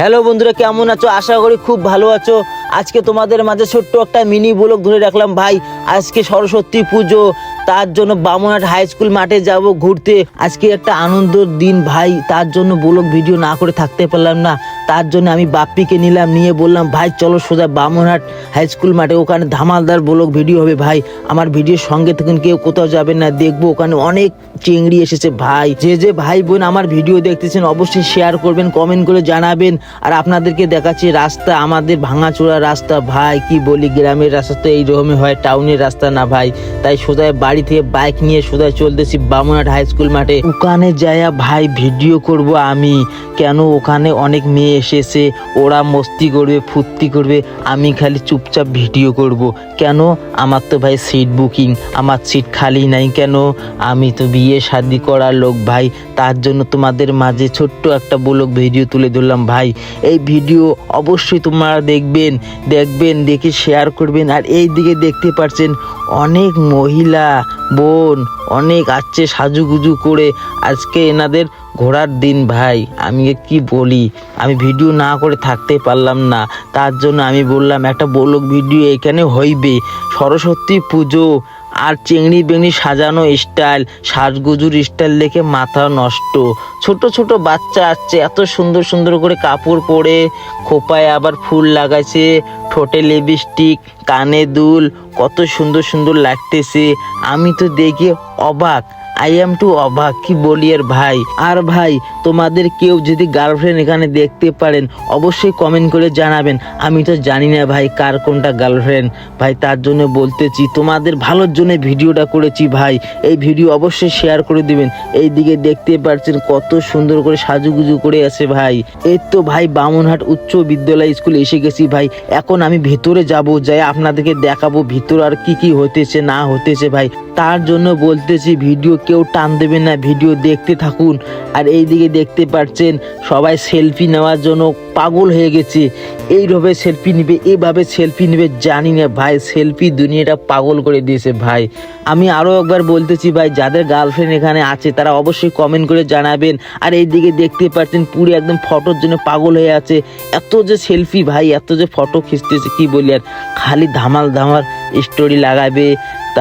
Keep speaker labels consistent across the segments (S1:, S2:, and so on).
S1: Hello বন্ধুরা, কেমন আছো? আশা করি খুব ভালো আছো। আজকে তোমাদের মাঝে ছোট্ট একটা মিনি ব্লগ ধরে রাখলাম ভাই। আজকে সরস্বতী পুজো, তার জন্য বামুনহাট হাই স্কুল মাঠে যাব ঘুরতে। আজকে একটা আনন্দের দিন ভাই, তার জন্য ব্লগ ভিডিও না করে থাকতে পারলাম না। তার জন্য আমি বাপ্পিকে নিলাম, নিয়ে বললাম ভাই চলো সোজা বামুনহাট হাই স্কুল মাঠে, ওখানে ধামালদার ব্লগ ভিডিও হবে ভাই। আমার ভিডিওর সঙ্গে থাকুন, কেউ কোথাও যাবেন না। দেখবো ওখানে অনেক চিংড়ি এসেছে ভাই। যে ভাই বোন আমার ভিডিও দেখতেছেন অবশ্যই শেয়ার করবেন, কমেন্ট করে জানাবেন। আর আপনাদেরকে দেখাচ্ছি রাস্তা, আমাদের ভাঙাচোরা রাস্তা ভাই। কি বলি, গ্রামের রাস্তা তো এইরকমই হয়, টাউনের রাস্তা না ভাই। তাই সোজা বাড়ি থেকে বাইক নিয়ে সোজা চলতেছি বামুনহাট হাই স্কুল মাঠে। ওখানে যাইয়া ভাই ভিডিও করব আমি। কেন, ওখানে অনেক মেয়ে এসেছে, ওরা মস্তি করবে, ফুর্তি করবে, আমি খালি চুপচাপ ভিডিও করব। কেন, আমার তো ভাই সিট বুকিং, আমার সিট খালি নাই। কেন, আমি তো বিয়ে শাদি করার লোক ভাই। তার জন্য তোমাদের মাঝে ছোট্ট একটা ব্লগ ভিডিও তুলে ধরলাম ভাই। এই ভিডিও অবশ্যই তোমরা দেখবেন, দেখে শেয়ার করবেন। আর এই দিকে দেখতে পাচ্ছেন অনেক মহিলা বোন অনেক আসছে সাজুগুজু করে। আজকে এনাদের ঘোরার দিন ভাই। আমি কি বলি, আমি ভিডিও না করে থাকতে পারলাম না। তার জন্য আমি বললাম একটা ব্লগ ভিডিও এখানে হইবে। সরস্বতী পুজো আর চিংড়ি বেংড়ি সাজানো স্টাইল, সাজগুজুর স্টাইল দেখে মাথা নষ্ট। ছোট ছোট বাচ্চা আসছে, এত সুন্দর সুন্দর করে কাপড় পরে, খোপায় আবার ফুল লাগাইছে, ঠোঁটে লিপস্টিক, কানে দুল, কত সুন্দর সুন্দর লাগতেছে। আমি তো দেখে অবাক, আই এম টু অবাক, কি বলি আর ভাই। আর ভাই, তোমাদের কেউ যদি গার্লফ্রেন্ড এখানে দেখতে পারেন অবশ্যই কমেন্ট করে জানাবেন। আমি তো জানি না ভাই কার কোনটা গার্লফ্রেন্ড ভাই, তার জন্য বলতেছি তোমাদের ভালোর জন্য ভিডিওটা করেছি ভাই। এই ভিডিও অবশ্যই শেয়ার করে দিবেন। এই দিকে দেখতে পাচ্ছেন কত সুন্দর করে সাজুগুজু করে আছে ভাই। এই তো ভাই বামুনহাট উচ্চ বিদ্যালয় স্কুলে এসে গেছি ভাই। এখন আমি ভিতরে যাব, যাই আপনাদেরকে দেখাবো ভিতর আর কি কি হতেছে না হতেছে ভাই। তার জন্য বলতেছি ভিডিও কেউ টান দেবেন না, ভিডিও দেখতে থাকুন। আর এই দিকে দেখতে পাচ্ছেন সবাই সেলফি নেওয়ার জন্য পাগল হয়ে গেছে। এইভাবে সেলফি নিবে, এইভাবে সেলফি নিবে, জানি না ভাই, সেলফি দুনিয়াটা পাগল করে দিয়েছে ভাই। আমি আরও একবার বলতেছি ভাই, যাদের গার্লফ্রেন্ড এখানে আছে তারা অবশ্যই কমেন্ট করে জানাবেন। আর এই দিকে দেখতে পাচ্ছেন পুরো একদম ফটোর জন্য পাগল হয়ে আছে। এত যে সেলফি ভাই, এত যে ফটো খিঁচতেছে কি বলি আর। খালি ধামাল স্টোরি লাগাবে,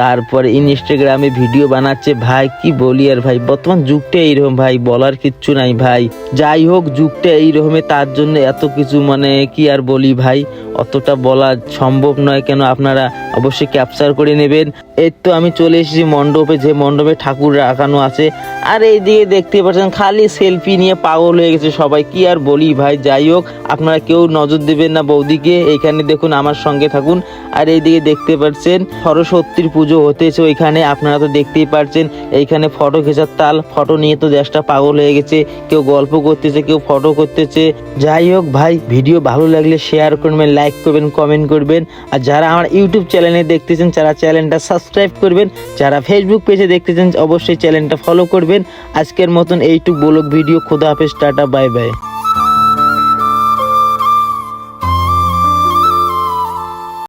S1: তারপরে ইনস্টাগ্রামে ভিডিও বানাচ্ছে ভাই। কি বলি আর ভাই, বর্তমান যুগটা এইরকম ভাই, বলার কিচ্ছু নাই ভাই। যাই হোক, যুগটা এইরকমে, তার জন্য এত কিছু মানে কি আর বলি ভাই, অতটা বলা সম্ভব নয়। কেন, আপনারা অবশ্যই ক্যাপচার করে নেবেন। এই তো আমি চলে এসেছি মণ্ডপে, যে মণ্ডপে ঠাকুর রাখানো আছে। আর এই দিকে দেখতে পাচ্ছেন খালি সেলফি নিয়ে পাগল হয়ে গেছে সবাই। কি আর বলি ভাই, যাই হোক, আপনারা কেউ নজর দেবেন না বৌদিকে। এইখানে দেখুন, আমার সঙ্গে থাকুন। আর এইদিকে দেখতে পাচ্ছেন সরস্বতীর পুজো হতেছে ওইখানে, আপনারা তো দেখতেই পাচ্ছেন। এইখানে ফটো খেঁচার তাল, ফটো নিয়ে তো দেশটা পাগল হয়ে গেছে। কেউ গল্প করতেছে, কেউ ফটো করতেছে। যাই হোক ভাই, ভিডিও ভালো লাগলে শেয়ার করবেন, লাইক করবেন, কমেন্ট করবেন। আর যারা আমার ইউটিউব চ্যানেলে দেখতেছেন তারা চ্যানেলটা সাবস্ক্রাইব করবেন। যারা ফেসবুক পেজে দেখতেছেন অবশ্যই চ্যানেলটা ফলো করবেন। আজকের মতন এইটুকু ব্লগ ভিডিও। খোদা হাফেজ, টাটা, বাই বাই।